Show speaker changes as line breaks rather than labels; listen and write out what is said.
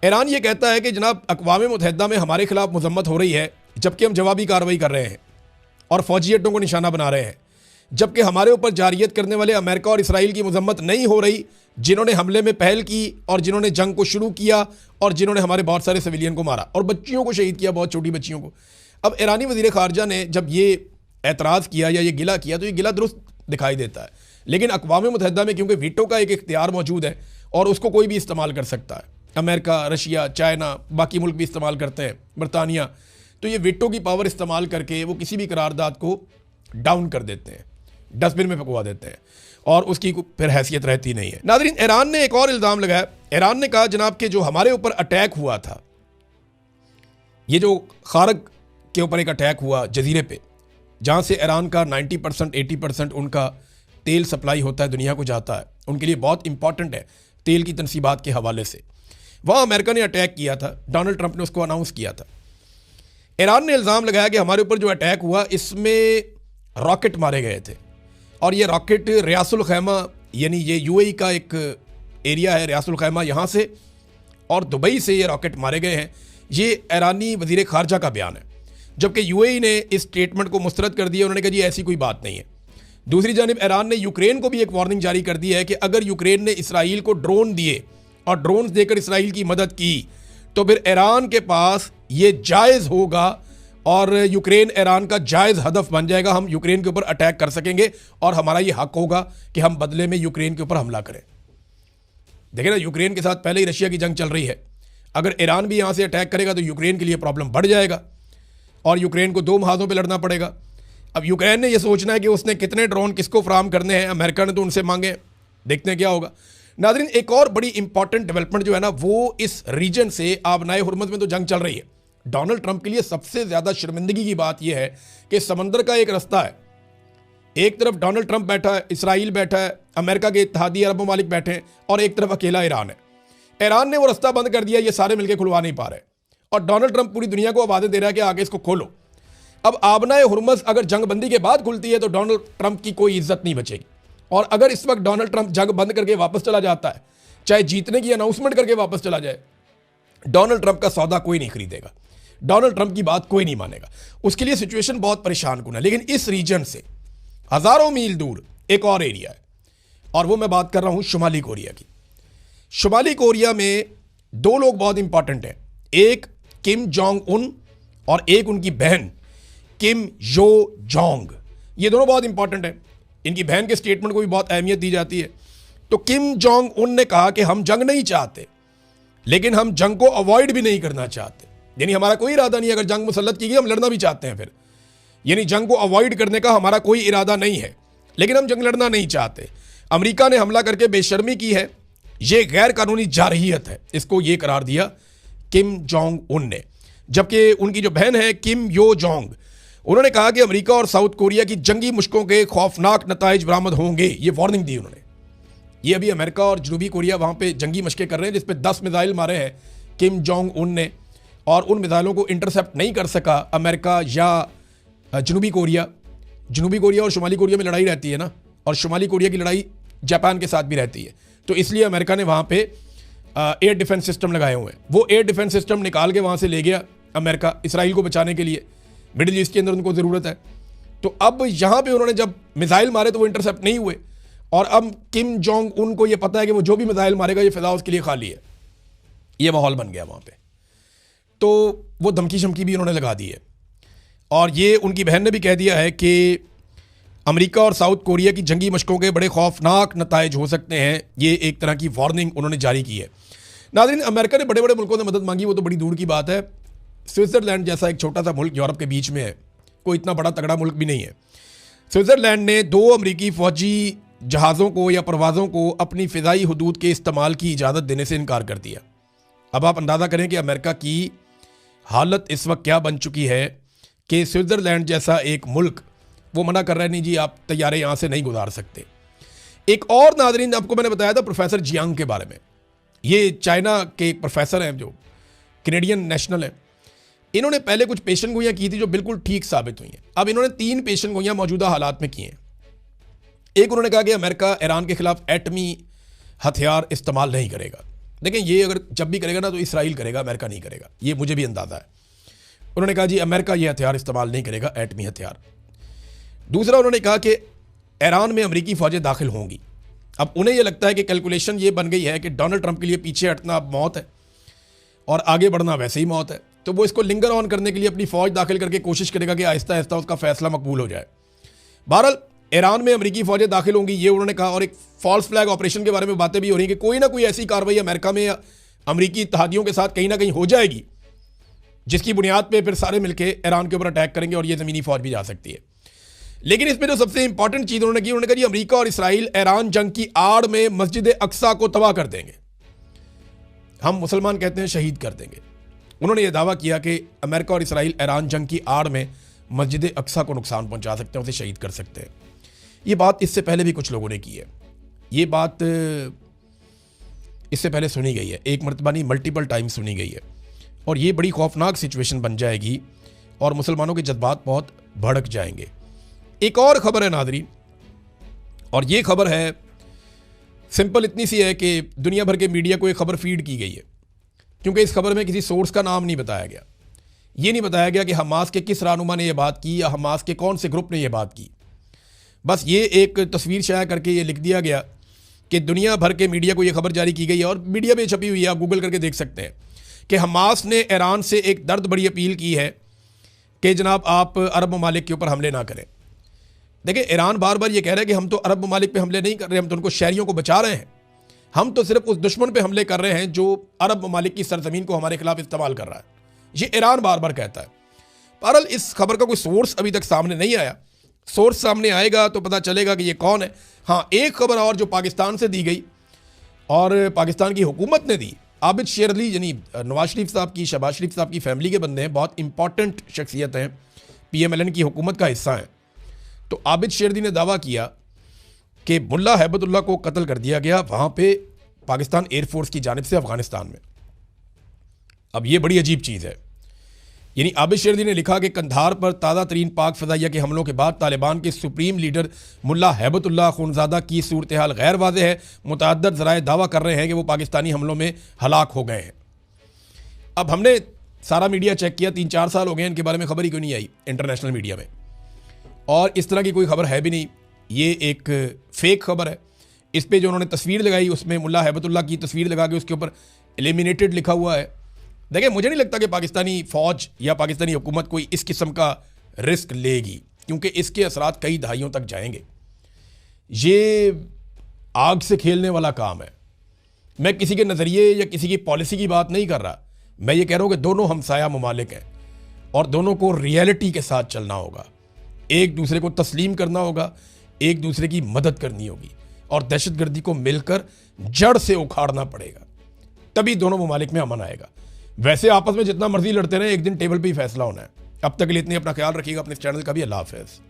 Iran ये कहता है कि जनाब अक़वाम मुत्तहिदा में हमारे खिलाफ मजम्मत हो रही है, जबकि हम जवाबी कार्रवाई कर रहे हैं और फौजी अड्डों को निशाना बना रहे हैं, जबकि हमारे ऊपर जारियत करने वाले अमेरिका और इसराइल की मजम्मत नहीं हो रही, जिन्होंने हमले में पहल की और जिन्होंने जंग को शुरू किया और जिन्होंने हमारे बहुत सारे सिविलियन को मारा और बच्चियों को शहीद किया, बहुत छोटी बच्चियों को। अब ईरानी वज़ीर ख़ारजा ने जब ये एतराज़ किया या ये गिला किया तो ये गिला दुरुस्त दिखाई देता है, लेकिन अक़वाम मुत्तहिदा में क्योंकि वीटो का एक इख्तियार मौजूद है और उसको कोई भी इस्तेमाल कर सकता है, अमेरिका, रशिया, चाइना, बाकी मुल्क भी इस्तेमाल करते हैं, बरतानिया, तो ये वीटो की पावर इस्तेमाल करके वो किसी भी करारदाद को डाउन कर देते हैं, डस्टबिन में फेंकवा देते हैं और उसकी फिर हैसियत रहती नहीं है। नाज़रीन, ईरान ने एक और इल्ज़ाम लगाया। ईरान ने कहा जनाब कि जो हमारे ऊपर अटैक हुआ था, ये जो खारक के ऊपर एक अटैक हुआ जजीरे पे, जहाँ से ईरान का 90% 80% उनका तेल सप्लाई होता है, दुनिया को जाता है, उनके लिए बहुत इंपॉर्टेंट है तेल की तनसीबात के हवाले से, वहाँ अमेरिका ने अटैक किया था। डोनाल्ड ट्रंप ने उसको अनाउंस किया था। ईरान ने इल्ज़ाम लगाया कि हमारे ऊपर जो अटैक हुआ इसमें रॉकेट मारे गए थे और ये रॉकेट रियासुल खैमा, यानी ये यूएई का एक एरिया है रियासुल खैमा, यहाँ से और दुबई से ये रॉकेट मारे गए हैं। ये ईरानी वज़ीर ख़ारजा का बयान है, जबकि यूएई ने इस स्टेटमेंट को मुस्तरद कर दिया। उन्होंने कहा जी ऐसी कोई बात नहीं है। दूसरी जानिब ईरान ने यूक्रेन को भी एक वार्निंग जारी कर दी है कि अगर यूक्रेन ने इसराइल को ड्रोन दिए और ड्रोन देकर इसराइल की मदद की तो फिर ईरान के पास ये जायज़ होगा और यूक्रेन ईरान का जायज़ हदफ बन जाएगा। हम यूक्रेन के ऊपर अटैक कर सकेंगे और हमारा ये हक होगा कि हम बदले में यूक्रेन के ऊपर हमला करें। देखिए ना, यूक्रेन के साथ पहले ही रशिया की जंग चल रही है। अगर ईरान भी यहाँ से अटैक करेगा तो यूक्रेन के लिए प्रॉब्लम बढ़ जाएगा और यूक्रेन को दो महाजों पर लड़ना पड़ेगा। अब यूक्रेन ने यह सोचना है कि उसने कितने ड्रोन किसको फराहम करने हैं, अमेरिका ने तो उनसे मांगे, देखते हैं क्या होगा। नाज़रीन, एक और बड़ी इंपॉर्टेंट डेवलपमेंट जो है ना, वो इस रीजन से आबनाए हुर्मज़ में तो जंग चल रही है। डोनाल्ड ट्रंप के लिए सबसे ज़्यादा शर्मिंदगी की बात यह है कि समंदर का एक रास्ता है, एक तरफ डोनाल्ड ट्रंप बैठा है, इसराइल बैठा है, अमेरिका के इत्तेहादी अरब ममालिक बैठे हैं और एक तरफ अकेला ईरान है। ईरान ने वो रास्ता बंद कर दिया, ये सारे मिलकर खुलवा नहीं पा रहे और डोनाल्ड ट्रंप पूरी दुनिया को आवाज़ें दे रहा है कि आगे इसको खोलो। अब आबनाए हुर्मज़ अगर जंग बंदी के बाद खुलती है तो डोनाल्ड ट्रंप की कोई इज्जत नहीं बचेगी और अगर इस वक्त डोनाल्ड ट्रंप जंग बंद करके वापस चला जाता है, चाहे जीतने की अनाउंसमेंट करके वापस चला जाए, डोनाल्ड ट्रंप का सौदा कोई नहीं खरीदेगा, डोनाल्ड ट्रंप की बात कोई नहीं मानेगा। उसके लिए सिचुएशन बहुत परेशान कुन है। लेकिन इस रीजन से हज़ारों मील दूर एक और एरिया है और वो मैं बात कर रहा हूँ शुमाली कोरिया की। शुमाली कोरिया में दो लोग बहुत इंपॉर्टेंट हैं, एक किम जोंग उन और एक उनकी बहन किम यो जोंग। ये दोनों बहुत इंपॉर्टेंट हैं। इनकी बहन के स्टेटमेंट को भी बहुत अहमियत दी जाती है। तो किम जोंग उन ने कहा कि हम जंग नहीं चाहते, लेकिन हम जंग को अवॉइड भी नहीं करना चाहते, यानी हमारा कोई इरादा नहीं है। अगर जंग मुसल्लत की गई हम लड़ना भी चाहते हैं फिर, यानी जंग को अवॉइड करने का हमारा कोई इरादा नहीं है, लेकिन हम जंग लड़ना नहीं चाहते। अमेरिका ने हमला करके बेशर्मी की है, ये गैर कानूनी जारहियत है, इसको ये करार दिया किम जोंग उन ने। जबकि उनकी जो बहन है किम यो जोंग, उन्होंने कहा कि अमेरिका और साउथ कोरिया की जंगी मुश्कों के खौफनाक नताइज बरामद होंगे, ये वार्निंग दी उन्होंने। ये अभी अमेरिका और जनूबी कोरिया वहाँ पे जंगी मशकें कर रहे हैं, जिसपे 10 मिसाइल मारे हैं किम जोंग उन ने और उन मिसाइलों को इंटरसेप्ट नहीं कर सका अमेरिका या जनूबी कोरिया। जनूबी कोरिया और शुमाली कोरिया में लड़ाई रहती है ना, और शुमाली कोरिया की लड़ाई जापान के साथ भी रहती है, तो इसलिए अमेरिका ने वहाँ पे एयर डिफेंस सिस्टम लगाए हुए हैं। वो एयर डिफेंस सिस्टम निकाल के वहाँ से ले गया अमेरिका, इसराइल को बचाने के लिए। मिडिल ईस्ट के अंदर उनको ज़रूरत है, तो अब यहाँ पे उन्होंने जब मिसाइल मारे तो वो इंटरसेप्ट नहीं हुए और अब किम जोंग उन को ये पता है कि वो जो भी मिसाइल मारेगा ये फिजा उसके लिए खाली है। ये माहौल बन गया वहाँ पे, तो वो धमकी शमकी भी उन्होंने लगा दी है। और ये उनकी बहन ने भी कह दिया है कि अमेरिका और साउथ कोरिया की जंगी मशकों के बड़े खौफनाक नताइज हो सकते हैं। ये एक तरह की वार्निंग उन्होंने जारी की है। नाज़रीन, अमेरिका ने बड़े बड़े मुल्कों से मदद मांगी, वो तो बड़ी दूर की बात है। स्विट्ज़रलैंड जैसा एक छोटा सा मुल्क यूरोप के बीच में है, कोई इतना बड़ा तगड़ा मुल्क भी नहीं है। स्विट्ज़रलैंड ने 2 अमरीकी फ़ौजी जहाज़ों को या परवाज़ों को अपनी फ़िज़ाई हदूद के इस्तेमाल की इजाज़त देने से इनकार कर दिया। अब आप अंदाज़ा करें कि अमेरिका की हालत इस वक्त क्या बन चुकी है कि स्विट्ज़रलैंड जैसा एक मुल्क वो मना कर रहा है, नहीं जी आप तैयारे यहाँ से नहीं गुजार सकते। एक और नाज़रीन, आपको मैंने बताया था प्रोफेसर जियांग के बारे में। ये चाइना के एक प्रोफेसर हैं जो कैनेडियन नेशनल है। इन्होंने पहले कुछ पेशन गोइयाँ की थी जो बिल्कुल ठीक साबित हुई हैं। अब इन्होंने 3 पेशन गोइयाँ मौजूदा हालात में की हैं। एक, उन्होंने कहा कि अमेरिका ईरान के खिलाफ एटमी हथियार इस्तेमाल नहीं करेगा। देखें ये अगर जब भी करेगा ना तो इसराइल करेगा, अमेरिका नहीं करेगा, ये मुझे भी अंदाज़ा है। उन्होंने कहा जी अमेरिका ये हथियार इस्तेमाल नहीं करेगा, एटमी हथियार। दूसरा उन्होंने कहा कि ईरान में अमेरिकी फ़ौजें दाखिल होंगी। अब उन्हें यह लगता है कि कैलकुलेशन ये बन गई है कि डोनाल्ड ट्रंप के लिए पीछे हटना अब मौत है और आगे बढ़ना वैसे ही मौत है, तो वो इसको लिंगर ऑन करने के लिए अपनी फ़ौज दाखिल करके कोशिश करेगा कि आहिस्ता आहिस्ता उसका फैसला मकबूल हो जाए। बहरहाल ईरान में अमेरिकी फ़ौजें दाखिल होंगी ये उन्होंने कहा, और एक फॉल्स फ्लैग ऑपरेशन के बारे में बातें भी हो रही हैं कि कोई ना कोई ऐसी कार्रवाई अमेरिका में या अमेरिकी इत्तेहादियों के साथ कहीं ना कहीं हो जाएगी जिसकी बुनियाद पे फिर सारे मिलकर ईरान के ऊपर अटैक करेंगे और ये ज़मीनी फ़ौज भी जा सकती है। लेकिन इसमें जो सबसे इंपॉर्टेंट चीज़ उन्होंने की, उन्होंने कहा जी अमेरिका और इसराइल ईरान जंग की आड़ में मस्जिद अक्सा को तबाह कर देंगे, हम मुसलमान कहते हैं शहीद कर देंगे। उन्होंने यह दावा किया कि अमेरिका और इसराइल ईरान जंग की आड़ में मस्जिद अक्सा को नुकसान पहुंचा सकते हैं, उसे शहीद कर सकते हैं। ये बात इससे पहले भी कुछ लोगों ने की है, ये बात इससे पहले सुनी गई है, एक मरतबा नहीं मल्टीपल टाइम सुनी गई है, और ये बड़ी खौफनाक सिचुएशन बन जाएगी और मुसलमानों के जज्बात बहुत भड़क जाएंगे। एक और ख़बर है नाज़रीन, और ये खबर है सिंपल इतनी सी है कि दुनिया भर के मीडिया को एक खबर फीड की गई है, क्योंकि इस खबर में किसी सोर्स का नाम नहीं बताया गया। ये नहीं बताया गया कि हमास के किस रहनुमा ने यह बात की या हमास के कौन से ग्रुप ने यह बात की। बस ये एक तस्वीर शाया करके ये लिख दिया गया कि दुनिया भर के मीडिया को यह खबर जारी की गई है, और मीडिया में छपी हुई है, आप गूगल करके देख सकते हैं कि हमास ने ईरान से एक दर्द बड़ी अपील की है कि जनाब आप अरब ममालिक के ऊपर हमले ना करें। देखिए ईरान बार बार ये कह रहा है कि हम तो अरब ममालिक पे हमले नहीं कर रहे, हम तो उनको शहरियों को बचा रहे हैं, हम तो सिर्फ उस दुश्मन पे हमले कर रहे हैं जो अरब ममालिक की सरजमीन को हमारे खिलाफ इस्तेमाल कर रहा है। ये ईरान बार बार कहता है। बहरहाल इस खबर का कोई सोर्स अभी तक सामने नहीं आया, सोर्स सामने आएगा तो पता चलेगा कि ये कौन है। हाँ, एक खबर और जो पाकिस्तान से दी गई और पाकिस्तान की हुकूमत ने दी, आबिद शेर अली यानी नवाज शरीफ साहब की, शहबाज शरीफ साहब की फैमिली के बंदे हैं, बहुत इंपॉर्टेंट शख्सियत हैं, PMLN की हुकूमत का हिस्सा हैं। तो आबिद शेर अली ने दावा किया कि मुल्ला हैबतुल्लाह को कत्ल कर दिया गया वहाँ पे पाकिस्तान एयरफोर्स की जानिब से अफगानिस्तान में। अब ये बड़ी अजीब चीज़ है, यानी आबिद शेर अली ने लिखा कि कंधार पर ताज़ा तरीन पाक फ़ज़ाइया के हमलों के बाद तालिबान के सुप्रीम लीडर मुल्ला हैबतुल्लाह खूनज़ादा की सूरत हाल गैर वाज़ेह है। मुतअद्दिद ज़राए दावा कर रहे हैं कि वो पाकिस्तानी हमलों में हलाक हो गए हैं। अब हमने सारा मीडिया चेक किया, 3-4 साल हो गए इनके बारे में खबर ही क्यों नहीं आई इंटरनेशनल मीडिया में, और इस तरह की कोई खबर है भी नहीं। ये एक फेक खबर है। इस पे जो उन्होंने तस्वीर लगाई उसमें मुल्ला हैबतुल्लाह की तस्वीर लगा के उसके ऊपर एलिमिनेटेड लिखा हुआ है। देखिए मुझे नहीं लगता कि पाकिस्तानी फ़ौज या पाकिस्तानी हुकूमत कोई इस किस्म का रिस्क लेगी, क्योंकि इसके असरात कई दहाइयों तक जाएंगे। ये आग से खेलने वाला काम है। मैं किसी के नज़रिए या किसी की पॉलिसी की बात नहीं कर रहा, मैं ये कह रहा हूँ कि दोनों हमसाया ममालिक हैं और दोनों को रियलिटी के साथ चलना होगा, एक दूसरे को तस्लीम करना होगा, एक दूसरे की मदद करनी होगी, और दहशतगर्दी को मिलकर जड़ से उखाड़ना पड़ेगा, तभी दोनों ममालिक में अमन आएगा। वैसे आपस में जितना मर्जी लड़ते रहे, एक दिन टेबल पे ही फैसला होना है। अब तक के लिए इतनी अपना ख्याल रखिएगा, अपने चैनल का भी। अल्लाह हाफ़िज़।